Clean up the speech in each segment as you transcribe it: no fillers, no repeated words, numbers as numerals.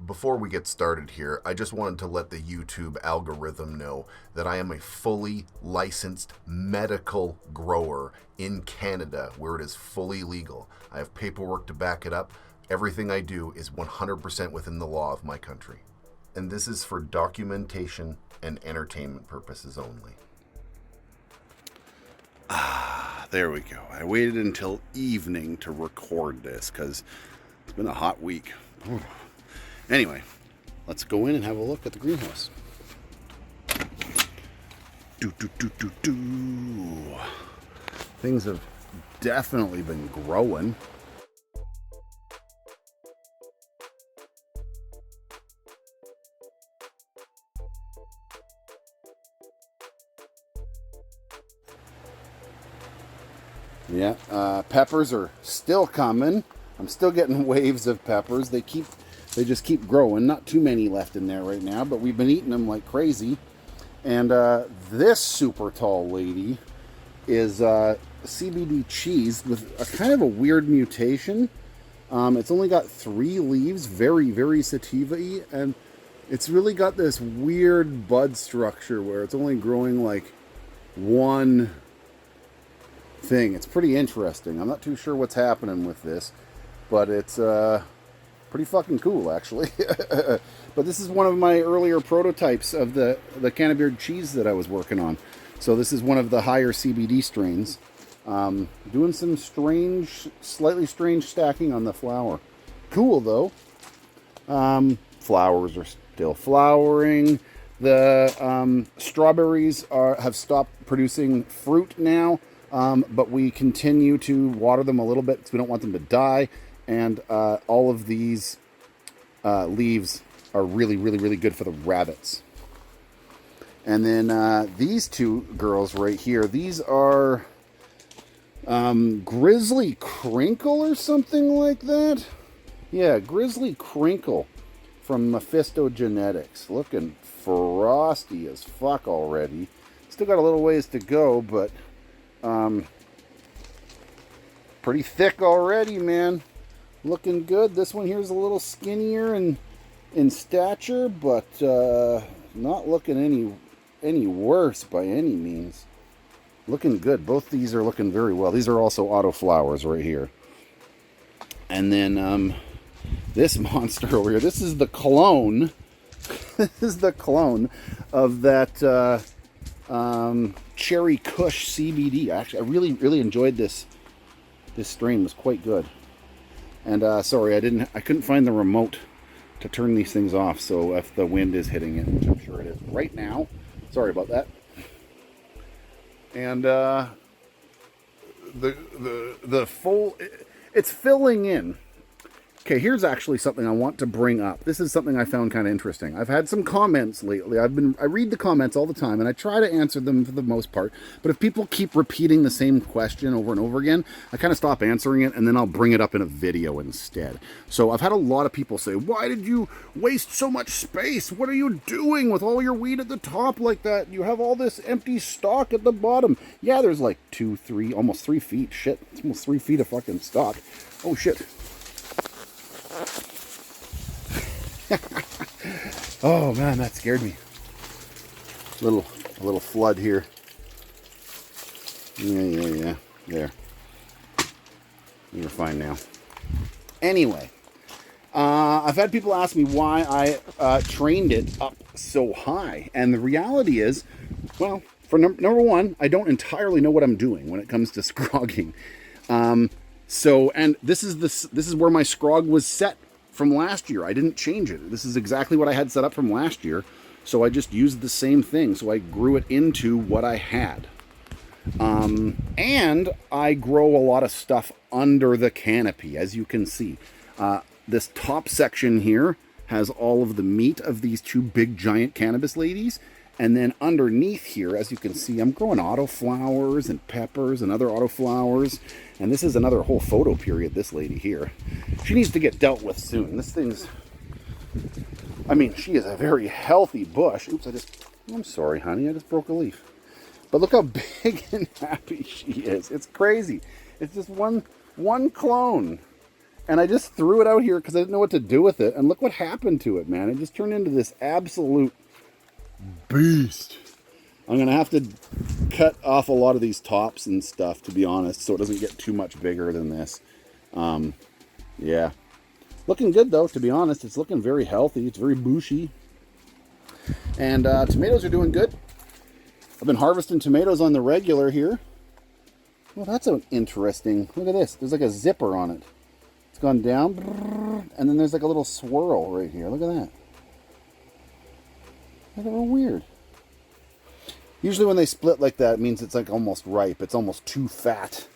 Before we get started here, I just wanted to let the YouTube algorithm know that I am a fully licensed medical grower in Canada, where it is fully legal. I have paperwork to back it up. Everything I do is 100% within the law of my country. And this is for documentation and entertainment purposes only. There we go. I waited until evening to record this because it's been a hot week. Anyway, let's go in and have a look at the greenhouse. Things have definitely been growing. Yeah, peppers are still coming. I'm still getting waves of peppers. They just keep growing. Not too many left in there right now, but we've been eating them like crazy. And this super tall lady is CBD cheese with a kind of a weird mutation. It's only got 3 leaves, very, very sativa-y, and it's really got this weird bud structure where it's only growing like one thing. It's pretty interesting. I'm not too sure what's happening with this, but it's pretty fucking cool, actually. But this is one of my earlier prototypes of the Cannabeard cheese that I was working on. So this is one of the higher CBD strains. Doing some slightly strange stacking on the flower. Cool, though. Flowers are still flowering. The strawberries have stopped producing fruit now. But we continue to water them a little bit because we don't want them to die. And all of these leaves are really, really, really good for the rabbits. And then these two girls right here, these are Grizzly Crinkle or something like that. Yeah, Grizzly Crinkle from Mephisto Genetics. Looking frosty as fuck already. Still got a little ways to go, but pretty thick already, man. Looking good. This one here is a little skinnier in stature, but not looking any worse by any means. Looking good. Both these are looking very well. These are also AUTOFLOWERS right here. And then this monster over here. This is the clone. This is the clone of that Cherry Kush CBD. Actually, I really enjoyed this. This strain was quite good. And sorry, I couldn't find the remote to turn these things off. So if the wind is hitting it, which I'm sure it is right now, sorry about that. And the full, it's filling in. Okay, here's actually something I want to bring up. This is something I found kind of interesting. I've had some comments lately. I read the comments all the time, and I try to answer them for the most part. But if people keep repeating the same question over and over again, I kind of stop answering it, and then I'll bring it up in a video instead. So I've had a lot of people say, "Why did you waste so much space? What are you doing with all your weed at the top like that? You have all this empty stock at the bottom." Yeah, there's like 2, 3, almost 3 feet. Shit, it's almost 3 feet of fucking stock. Oh shit. Oh man, that scared me. A little flood here. Yeah. There. You're fine now. Anyway, I've had people ask me why I trained it up so high, and the reality is, well, for number one, I don't entirely know what I'm doing when it comes to scrogging. So, and this is where my scrog was set from last year. I didn't change it. This is exactly what I had set up from last year. So I just used the same thing. So I grew it into what I had. And I grow a lot of stuff under the canopy, as you can see. This top section here has all of the meat of these 2 big giant cannabis ladies. And then underneath here, as you can see, I'm growing AUTOFLOWERS and peppers and other AUTOFLOWERS. And this is another whole photo period, this lady here. She needs to get dealt with soon. This thing's, I mean, she is a very healthy bush. Oops, I'm sorry, honey, I just broke a leaf. But look how big and happy she is. It's crazy. It's just one clone. And I just threw it out here because I didn't know what to do with it. And look what happened to it, man. It just turned into this absolute beast. I'm going to have to cut off a lot of these tops and stuff, to be honest, so it doesn't get too much bigger than this. Yeah. Looking good, though, to be honest. It's looking very healthy. It's very bushy. And tomatoes are doing good. I've been harvesting tomatoes on the regular here. Well, that's an interesting... Look at this. There's like a zipper on it. It's gone down, and then there's like a little swirl right here. Look at that. That's a little weird. Usually when they split like that, it means it's like almost ripe. It's almost too fat.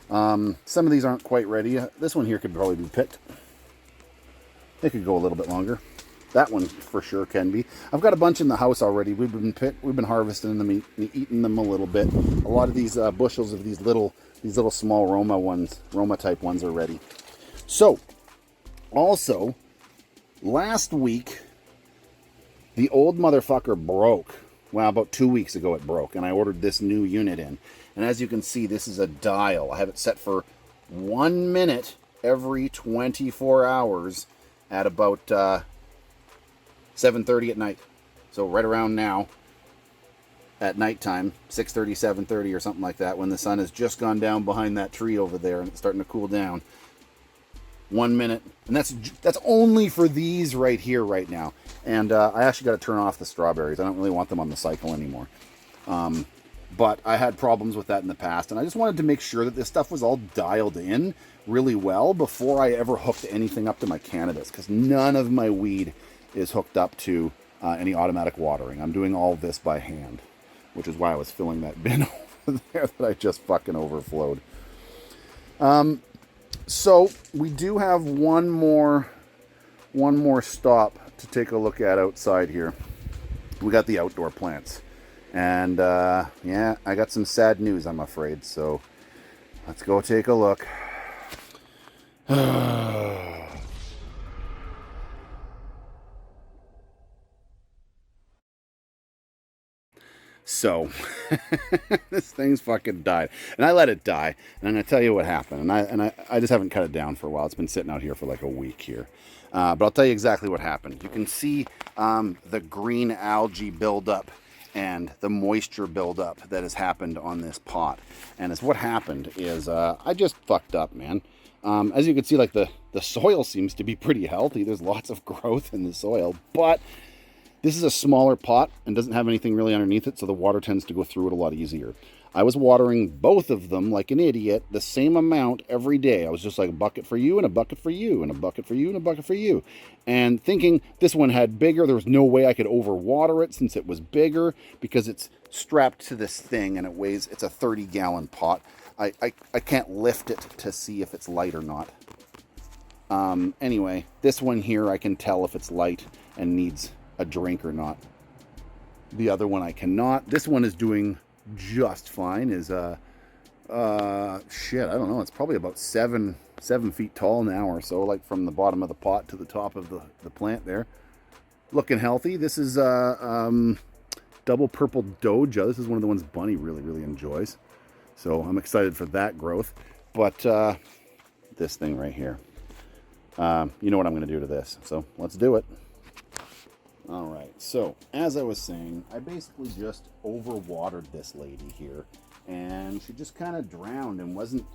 Some of these aren't quite ready. This one here could probably be picked. It could go a little bit longer. That one for sure can be. I've got a bunch in the house already. We've been harvesting them, eating them a little bit. A lot of these bushels of these little small Roma type ones are ready. So, also, last week the old motherfucker broke. Well, about 2 weeks ago it broke, and I ordered this new unit in. And as you can see, this is a dial. I have it set for 1 minute every 24 hours at about 7:30 at night. So right around now, at nighttime, 6:30, 7:30 or something like that, when the sun has just gone down behind that tree over there and it's starting to cool down. 1 minute, and that's only for these right here right now. And I actually got to turn off the strawberries. I don't really want them on the cycle anymore. But I had problems with that in the past, and I just wanted to make sure that this stuff was all dialed in really well before I ever hooked anything up to my cannabis, because none of my weed is hooked up to any automatic watering. I'm doing all this by hand, which is why I was filling that bin over there that I just fucking overflowed. So we do have one more stop to take a look at outside here. We got the outdoor plants, and yeah, I got some sad news, I'm afraid. So let's go take a look. So this thing's fucking died, and I let it die, and I'm gonna tell you what happened. And I just haven't cut it down for a while. It's been sitting out here for like a week here, but I'll tell you exactly what happened. You can see the green algae buildup and the moisture buildup that has happened on this pot. And as what happened is I just fucked up, man. As you can see, like the soil seems to be pretty healthy. There's lots of growth in the soil, but this is a smaller pot and doesn't have anything really underneath it, so the water tends to go through it a lot easier. I was watering both of them like an idiot, the same amount every day. I was just like a bucket for you and a bucket for you and a bucket for you and a bucket for you. And thinking this one had bigger, there was no way I could overwater it since it was bigger, because it's strapped to this thing and it's a 30-gallon pot. I can't lift it to see if it's light or not. Anyway, this one here I can tell if it's light and needs a drink or not. The other one I cannot. This one is doing just fine. Is shit, I don't know, it's probably about 7 feet tall now or so, like from the bottom of the pot to the top of the plant there. Looking healthy. This is double purple doja. This is one of the ones Bunny really enjoys, so I'm excited for that growth. But this thing right here, you know what I'm going to do to this, so let's do it. All right, so as I was saying, I basically just overwatered this lady here, and she just kind of drowned and wasn't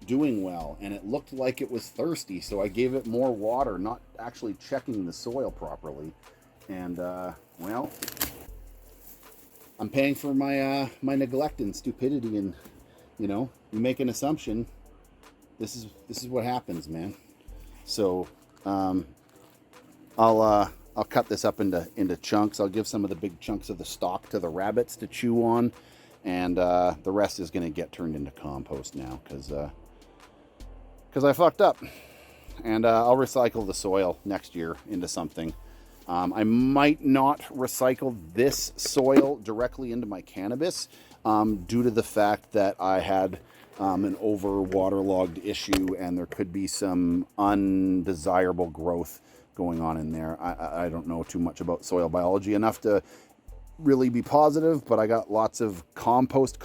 doing well, and it looked like it was thirsty, so I gave it more water, not actually checking the soil properly. And well, I'm paying for my my neglect and stupidity, and you know, you make an assumption, this is what happens, man. So I'll cut this up into chunks. I'll give some of the big chunks of the stalk to the rabbits to chew on, and the rest is going to get turned into compost now, because I fucked up. And I'll recycle the soil next year into something. I might not recycle this soil directly into my cannabis due to the fact that I had an over waterlogged issue, and there could be some undesirable growth going on in there. I don't know too much about soil biology enough to really be positive, but I got lots of compost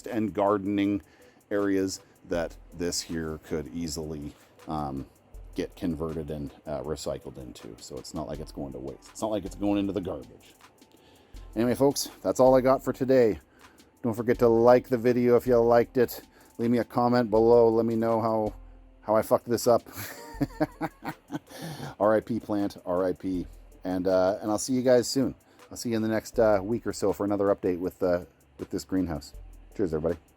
and gardening areas that this here could easily get converted and recycled into. So it's not like it's going to waste. It's not like it's going into the garbage. Anyway, folks, that's all I got for today. Don't forget to like the video if you liked it. Leave me a comment below. Let me know how I fucked this up. R.I.P. plant, R.I.P. And I'll see you guys soon. I'll see you in the next week or so for another update with this greenhouse. Cheers, everybody.